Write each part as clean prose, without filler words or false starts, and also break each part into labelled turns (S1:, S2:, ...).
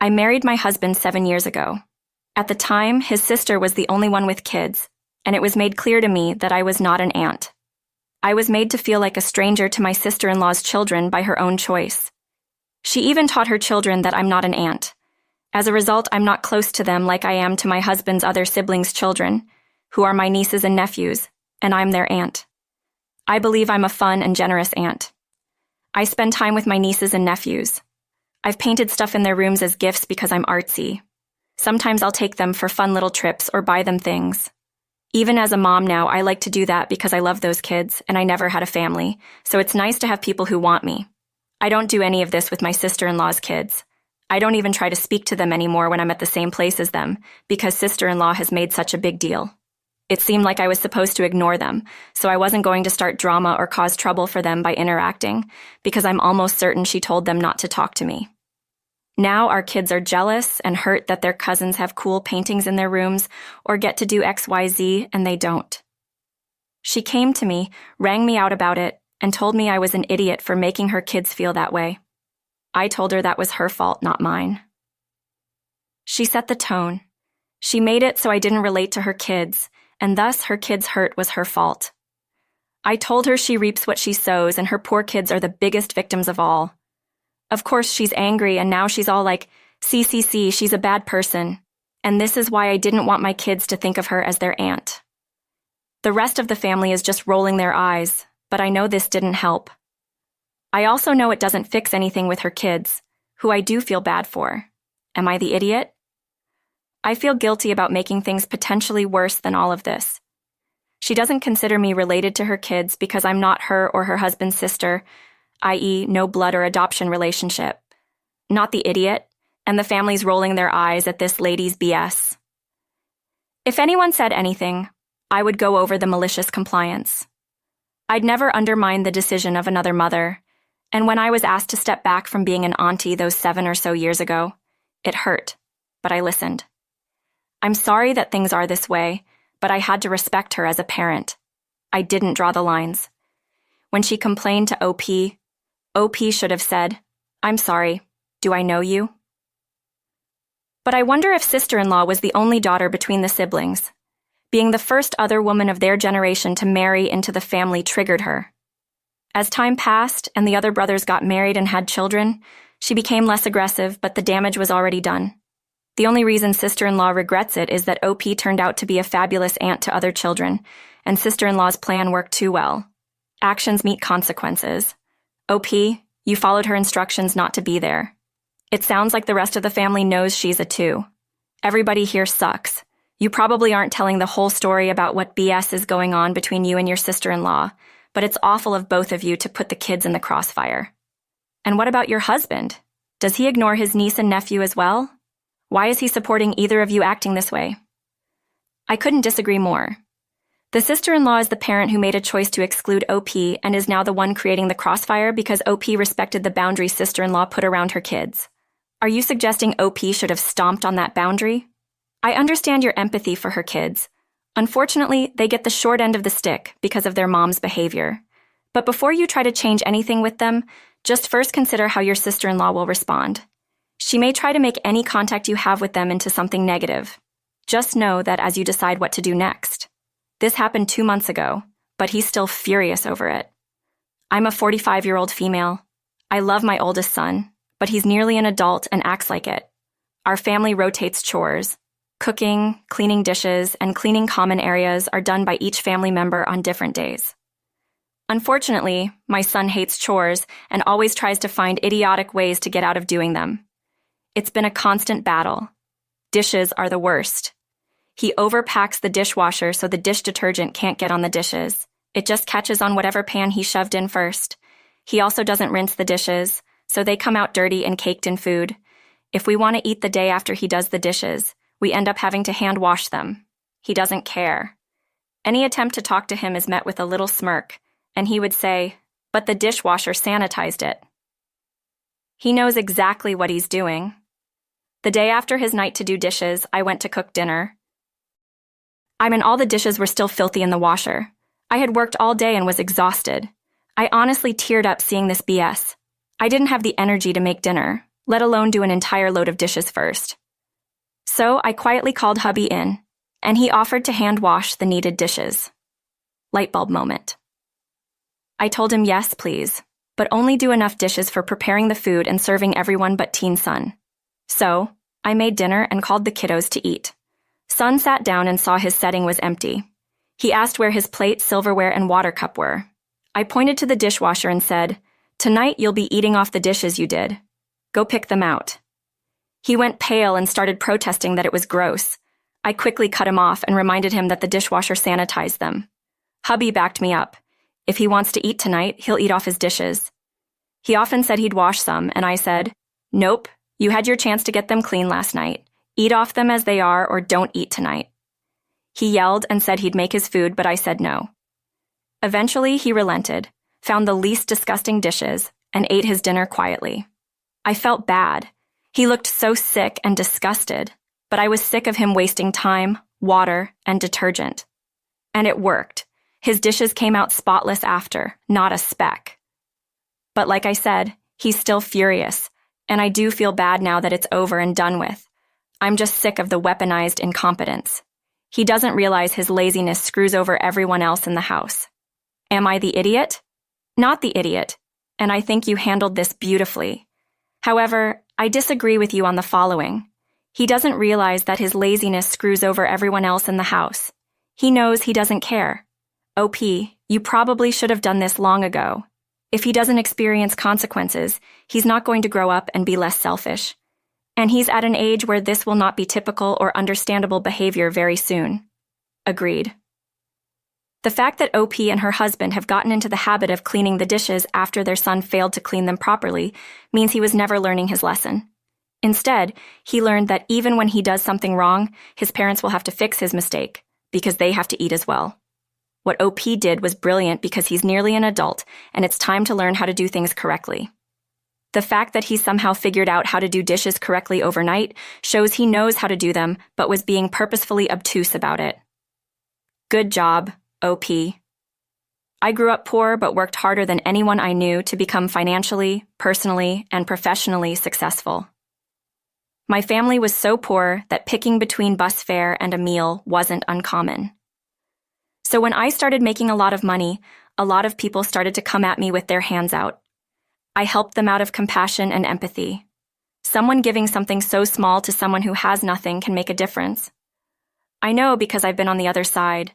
S1: I married my husband 7 years ago. At the time, his sister was the only one with kids, and it was made clear to me that I was not an aunt. I was made to feel like a stranger to my sister-in-law's children by her own choice. She even taught her children that I'm not an aunt. As a result, I'm not close to them like I am to my husband's other siblings' children, who are my nieces and nephews, and I'm their aunt. I believe I'm a fun and generous aunt. I spend time with my nieces and nephews. I've painted stuff in their rooms as gifts because I'm artsy. Sometimes I'll take them for fun little trips or buy them things. Even as a mom now, I like to do that because I love those kids and I never had a family, so it's nice to have people who want me. I don't do any of this with my sister-in-law's kids. I don't even try to speak to them anymore when I'm at the same place as them because sister-in-law has made such a big deal. It seemed like I was supposed to ignore them, so I wasn't going to start drama or cause trouble for them by interacting because I'm almost certain she told them not to talk to me. Now our kids are jealous and hurt that their cousins have cool paintings in their rooms or get to do XYZ and they don't. She came to me, rang me out about it, and told me I was an idiot for making her kids feel that way. I told her that was her fault, not mine. She set the tone. She made it so I didn't relate to her kids, and thus her kids' hurt was her fault. I told her she reaps what she sows and her poor kids are the biggest victims of all. Of course, she's angry and now she's all like, see, she's a bad person. And this is why I didn't want my kids to think of her as their aunt. The rest of the family is just rolling their eyes, but I know this didn't help. I also know it doesn't fix anything with her kids, who I do feel bad for. Am I the idiot? I feel guilty about making things potentially worse than all of this. She doesn't consider me related to her kids because I'm not her or her husband's sister, i.e., no blood or adoption relationship. Not the idiot, and the family's rolling their eyes at this lady's BS. If anyone said anything, I would go over the malicious compliance. I'd never undermine the decision of another mother, and when I was asked to step back from being an auntie those 7 or so years ago, it hurt, but I listened. I'm sorry that things are this way, but I had to respect her as a parent. I didn't draw the lines. When she complained to OP should have said, "I'm sorry, do I know you?" But I wonder if sister-in-law was the only daughter between the siblings. Being the first other woman of their generation to marry into the family triggered her. As time passed and the other brothers got married and had children, she became less aggressive, but the damage was already done. The only reason sister-in-law regrets it is that OP turned out to be a fabulous aunt to other children, and sister-in-law's plan worked too well. Actions meet consequences. OP, you followed her instructions not to be there. It sounds like the rest of the family knows she's a 2. Everybody here sucks. You probably aren't telling the whole story about what BS is going on between you and your sister-in-law, but it's awful of both of you to put the kids in the crossfire. And what about your husband? Does he ignore his niece and nephew as well? Why is he supporting either of you acting this way? I couldn't disagree more. The sister-in-law is the parent who made a choice to exclude OP and is now the one creating the crossfire because OP respected the boundary sister-in-law put around her kids. Are you suggesting OP should have stomped on that boundary? I understand your empathy for her kids. Unfortunately, they get the short end of the stick because of their mom's behavior. But before you try to change anything with them, just first consider how your sister-in-law will respond. She may try to make any contact you have with them into something negative. Just know that as you decide what to do next. This happened 2 months ago, but he's still furious over it. I'm a 45-year-old female. I love my oldest son, but he's nearly an adult and acts like it. Our family rotates chores. Cooking, cleaning dishes, and cleaning common areas are done by each family member on different days. Unfortunately, my son hates chores and always tries to find idiotic ways to get out of doing them. It's been a constant battle. Dishes are the worst. He overpacks the dishwasher so the dish detergent can't get on the dishes. It just catches on whatever pan he shoved in first. He also doesn't rinse the dishes, so they come out dirty and caked in food. If we want to eat the day after he does the dishes, we end up having to hand wash them. He doesn't care. Any attempt to talk to him is met with a little smirk, and he would say, "But the dishwasher sanitized it." He knows exactly what he's doing. The day after his night to do dishes, I went to cook dinner. All the dishes were still filthy in the washer. I had worked all day and was exhausted. I honestly teared up seeing this BS. I didn't have the energy to make dinner, let alone do an entire load of dishes first. So I quietly called hubby in, and he offered to hand wash the needed dishes. Light bulb moment. I told him yes, please, but only do enough dishes for preparing the food and serving everyone but teen son. So, I made dinner and called the kiddos to eat. Son sat down and saw his setting was empty. He asked where his plate, silverware, and water cup were. I pointed to the dishwasher and said, "Tonight you'll be eating off the dishes you did. Go pick them out." He went pale and started protesting that it was gross. I quickly cut him off and reminded him that the dishwasher sanitized them. Hubby backed me up. If he wants to eat tonight, he'll eat off his dishes. He often said he'd wash some, and I said, "Nope, you had your chance to get them clean last night. Eat off them as they are or don't eat tonight." He yelled and said he'd make his food, but I said no. Eventually, he relented, found the least disgusting dishes, and ate his dinner quietly. I felt bad. He looked so sick and disgusted, but I was sick of him wasting time, water, and detergent. And it worked. His dishes came out spotless after, not a speck. But like I said, he's still furious, and I do feel bad now that it's over and done with. I'm just sick of the weaponized incompetence. He doesn't realize his laziness screws over everyone else in the house. Am I the idiot? Not the idiot, and I think you handled this beautifully. However, I disagree with you on the following. He doesn't realize that his laziness screws over everyone else in the house. He knows he doesn't care. OP, you probably should have done this long ago. If he doesn't experience consequences, he's not going to grow up and be less selfish. And he's at an age where this will not be typical or understandable behavior very soon. Agreed. The fact that OP and her husband have gotten into the habit of cleaning the dishes after their son failed to clean them properly means he was never learning his lesson. Instead, he learned that even when he does something wrong, his parents will have to fix his mistake, because they have to eat as well. What OP did was brilliant because he's nearly an adult, and it's time to learn how to do things correctly. The fact that he somehow figured out how to do dishes correctly overnight shows he knows how to do them, but was being purposefully obtuse about it. Good job, OP. I grew up poor but worked harder than anyone I knew to become financially, personally, and professionally successful. My family was so poor that picking between bus fare and a meal wasn't uncommon. So when I started making a lot of money, a lot of people started to come at me with their hands out. I helped them out of compassion and empathy. Someone giving something so small to someone who has nothing can make a difference. I know because I've been on the other side.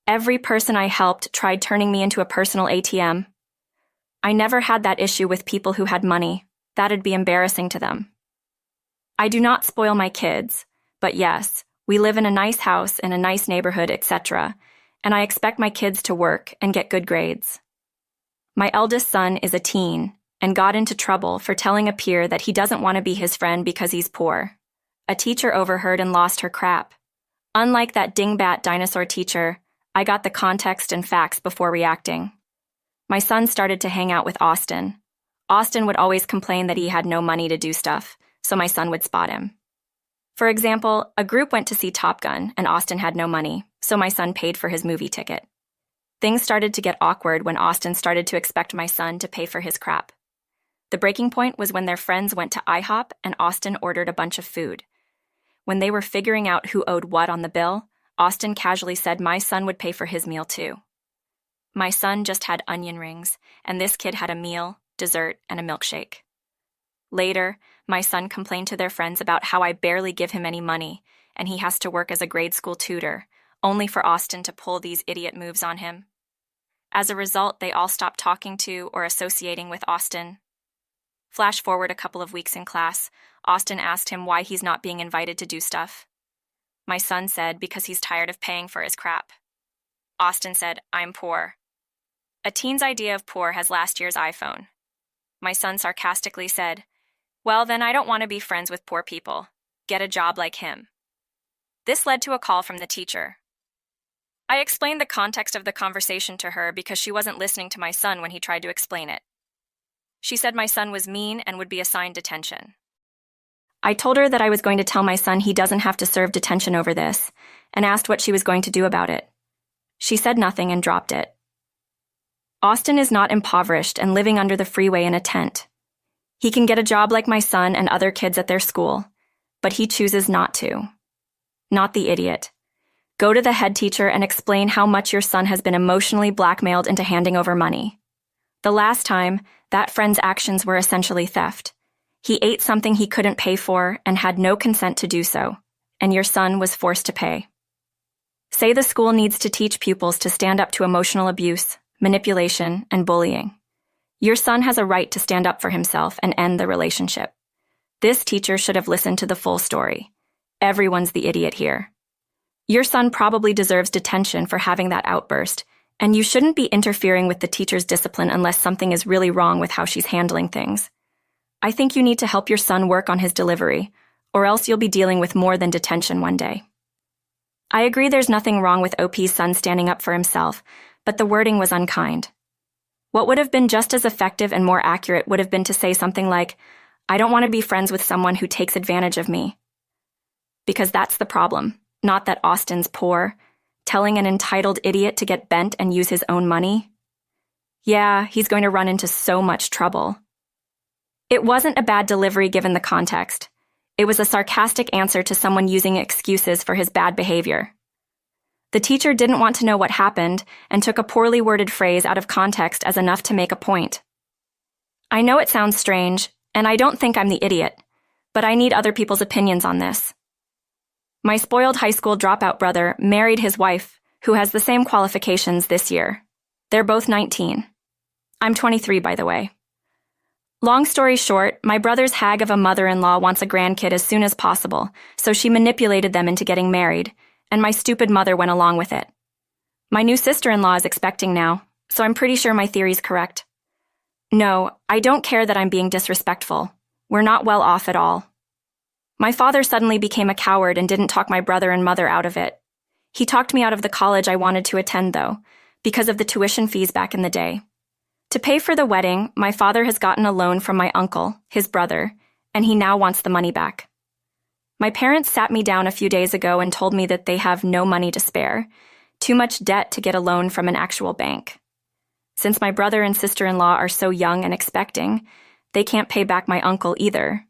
S1: Every person I helped tried turning me into a personal ATM. I never had that issue with people who had money. That'd be embarrassing to them. I do not spoil my kids, but yes, we live in a nice house in a nice neighborhood, etc., and I expect my kids to work and get good grades. My eldest son is a teen and got into trouble for telling a peer that he doesn't want to be his friend because he's poor. A teacher overheard and lost her crap. Unlike that dingbat dinosaur teacher, I got the context and facts before reacting. My son started to hang out with Austin. Austin would always complain that he had no money to do stuff, so my son would spot him. For example, a group went to see Top Gun and Austin had no money, so my son paid for his movie ticket. Things started to get awkward when Austin started to expect my son to pay for his crap. The breaking point was when their friends went to IHOP and Austin ordered a bunch of food. When they were figuring out who owed what on the bill, Austin casually said my son would pay for his meal too. My son just had onion rings, and this kid had a meal, dessert, and a milkshake. Later, my son complained to their friends about how I barely give him any money, and he has to work as a grade school tutor, only for Austin to pull these idiot moves on him. As a result, they all stopped talking to or associating with Austin. Flash forward a couple of weeks in class, Austin asked him why he's not being invited to do stuff. My son said because he's tired of paying for his crap. Austin said, "I'm poor." A teen's idea of poor has last year's iPhone. My son sarcastically said, "Well, then I don't want to be friends with poor people. Get a job like him." This led to a call from the teacher. I explained the context of the conversation to her because she wasn't listening to my son when he tried to explain it. She said my son was mean and would be assigned detention. I told her that I was going to tell my son he doesn't have to serve detention over this, and asked what she was going to do about it. She said nothing and dropped it. Austin is not impoverished and living under the freeway in a tent. He can get a job like my son and other kids at their school, but he chooses not to. Not the idiot. Go to the head teacher and explain how much your son has been emotionally blackmailed into handing over money. The last time, that friend's actions were essentially theft. He ate something he couldn't pay for and had no consent to do so, and your son was forced to pay. Say the school needs to teach pupils to stand up to emotional abuse, manipulation, and bullying. Your son has a right to stand up for himself and end the relationship. This teacher should have listened to the full story. Everyone's the idiot here. Your son probably deserves detention for having that outburst, and you shouldn't be interfering with the teacher's discipline unless something is really wrong with how she's handling things. I think you need to help your son work on his delivery, or else you'll be dealing with more than detention one day. I agree there's nothing wrong with OP's son standing up for himself, but the wording was unkind. What would have been just as effective and more accurate would have been to say something like, "I don't want to be friends with someone who takes advantage of me." Because that's the problem, not that Austin's poor, telling an entitled idiot to get bent and use his own money. Yeah, he's going to run into so much trouble. It wasn't a bad delivery given the context. It was a sarcastic answer to someone using excuses for his bad behavior. The teacher didn't want to know what happened and took a poorly worded phrase out of context as enough to make a point. I know it sounds strange, and I don't think I'm the idiot, but I need other people's opinions on this. My spoiled high school dropout brother married his wife, who has the same qualifications this year. They're both 19. I'm 23, by the way. Long story short, my brother's hag of a mother-in-law wants a grandkid as soon as possible, so she manipulated them into getting married, and my stupid mother went along with it. My new sister-in-law is expecting now, so I'm pretty sure my theory's correct. No, I don't care that I'm being disrespectful. We're not well off at all. My father suddenly became a coward and didn't talk my brother and mother out of it. He talked me out of the college I wanted to attend, though, because of the tuition fees back in the day. To pay for the wedding, my father has gotten a loan from my uncle, his brother, and he now wants the money back. My parents sat me down a few days ago and told me that they have no money to spare, too much debt to get a loan from an actual bank. Since my brother and sister-in-law are so young and expecting, they can't pay back my uncle either.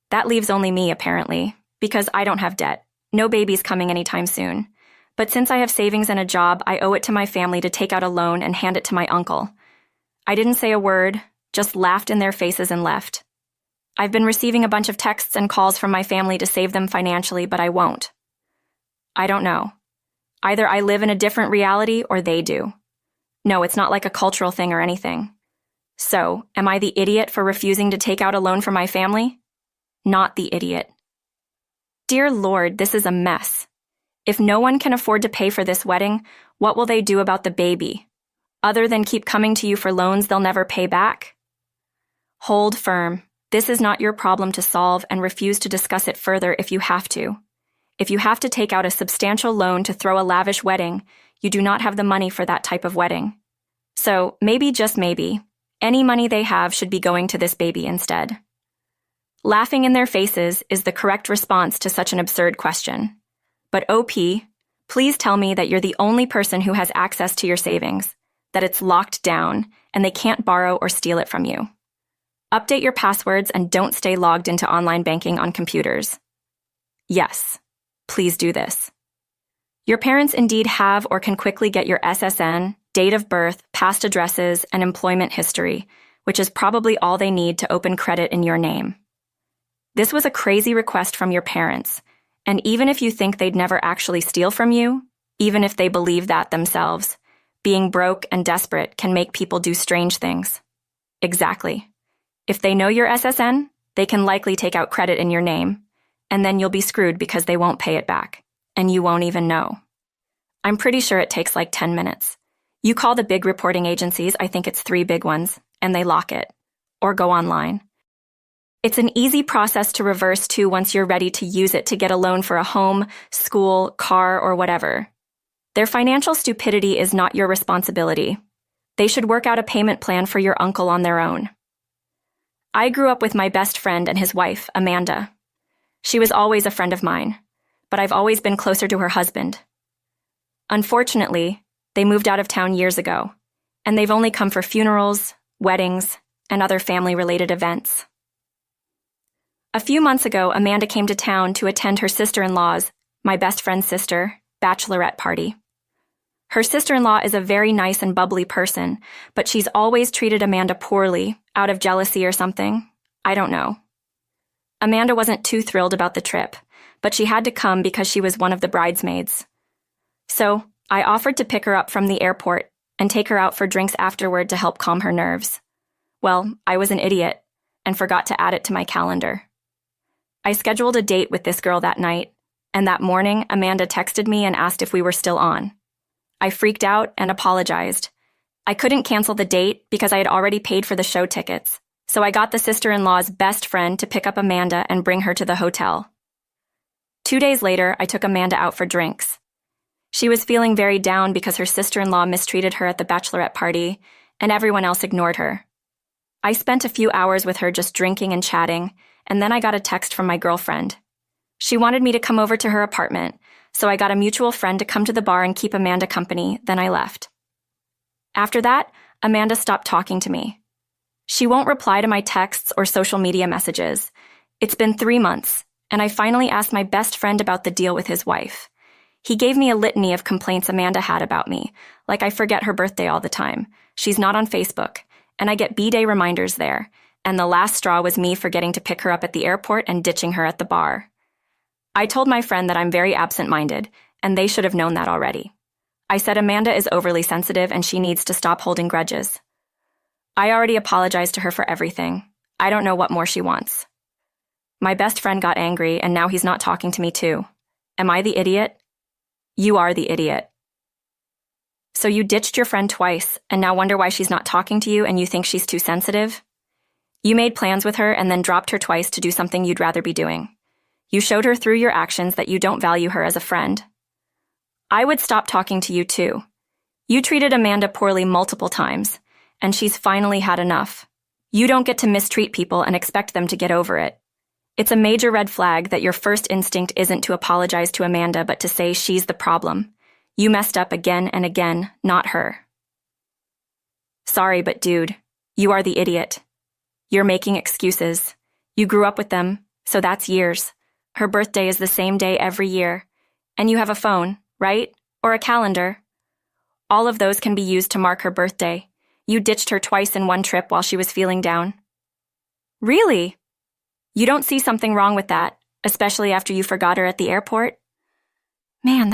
S1: That leaves only me, apparently, because I don't have debt. No babies coming anytime soon. But since I have savings and a job, I owe it to my family to take out a loan and hand it to my uncle. I didn't say a word, just laughed in their faces and left. I've been receiving a bunch of texts and calls from my family to save them financially, but I won't. I don't know. Either I live in a different reality or they do. No, it's not like a cultural thing or anything. So, am I the idiot for refusing to take out a loan for my family? Not the idiot. Dear Lord, this is a mess. If no one can afford to pay for this wedding, what will they do about the baby? Other than keep coming to you for loans they'll never pay back? Hold firm. This is not your problem to solve, and refuse to discuss it further if you have to. If you have to take out a substantial loan to throw a lavish wedding, you do not have the money for that type of wedding. So, maybe, just maybe, any money they have should be going to this baby instead. Laughing in their faces is the correct response to such an absurd question. But OP, please tell me that you're the only person who has access to your savings, that it's locked down, and they can't borrow or steal it from you. Update your passwords and don't stay logged into online banking on computers. Yes, please do this. Your parents indeed have or can quickly get your SSN, date of birth, past addresses, and employment history, which is probably all they need to open credit in your name. This was a crazy request from your parents, and even if you think they'd never actually steal from you, even if they believe that themselves, being broke and desperate can make people do strange things. Exactly. If they know your SSN, they can likely take out credit in your name, and then you'll be screwed because they won't pay it back, and you won't even know. I'm pretty sure it takes like 10 minutes. You call the big reporting agencies, I think it's 3 big ones, and they lock it. Or go online. It's an easy process to reverse to once you're ready to use it to get a loan for a home, school, car, or whatever. Their financial stupidity is not your responsibility. They should work out a payment plan for your uncle on their own. I grew up with my best friend and his wife, Amanda. She was always a friend of mine, but I've always been closer to her husband. Unfortunately, they moved out of town years ago, and they've only come for funerals, weddings, and other family-related events. A few months ago, Amanda came to town to attend her sister-in-law's, my best friend's sister, bachelorette party. Her sister-in-law is a very nice and bubbly person, but she's always treated Amanda poorly, out of jealousy or something. I don't know. Amanda wasn't too thrilled about the trip, but she had to come because she was one of the bridesmaids. So, I offered to pick her up from the airport and take her out for drinks afterward to help calm her nerves. Well, I was an idiot and forgot to add it to my calendar. I scheduled a date with this girl that night, and that morning, Amanda texted me and asked if we were still on. I freaked out and apologized. I couldn't cancel the date because I had already paid for the show tickets, so I got the sister-in-law's best friend to pick up Amanda and bring her to the hotel. 2 days later, I took Amanda out for drinks. She was feeling very down because her sister-in-law mistreated her at the bachelorette party, and everyone else ignored her. I spent a few hours with her just drinking and chatting, and then I got a text from my girlfriend. She wanted me to come over to her apartment, so I got a mutual friend to come to the bar and keep Amanda company, then I left. After that, Amanda stopped talking to me. She won't reply to my texts or social media messages. It's been 3 months, and I finally asked my best friend about the deal with his wife. He gave me a litany of complaints Amanda had about me, like I forget her birthday all the time, she's not on Facebook, and I get B-Day reminders there, and the last straw was me forgetting to pick her up at the airport and ditching her at the bar. I told my friend that I'm very absent-minded, and they should have known that already. I said Amanda is overly sensitive and she needs to stop holding grudges. I already apologized to her for everything. I don't know what more she wants. My best friend got angry, and now he's not talking to me too. Am I the idiot? You are the idiot. So you ditched your friend twice, and now wonder why she's not talking to you and you think she's too sensitive? You made plans with her and then dropped her twice to do something you'd rather be doing. You showed her through your actions that you don't value her as a friend. I would stop talking to you too. You treated Amanda poorly multiple times, and she's finally had enough. You don't get to mistreat people and expect them to get over it. It's a major red flag that your first instinct isn't to apologize to Amanda but to say she's the problem. You messed up again and again, not her. Sorry, but dude, you are the idiot. You're making excuses. You grew up with them, so that's years. Her birthday is the same day every year. And you have a phone, right? Or a calendar. All of those can be used to mark her birthday. You ditched her twice in one trip while she was feeling down. Really? You don't see something wrong with that, especially after you forgot her at the airport? Man,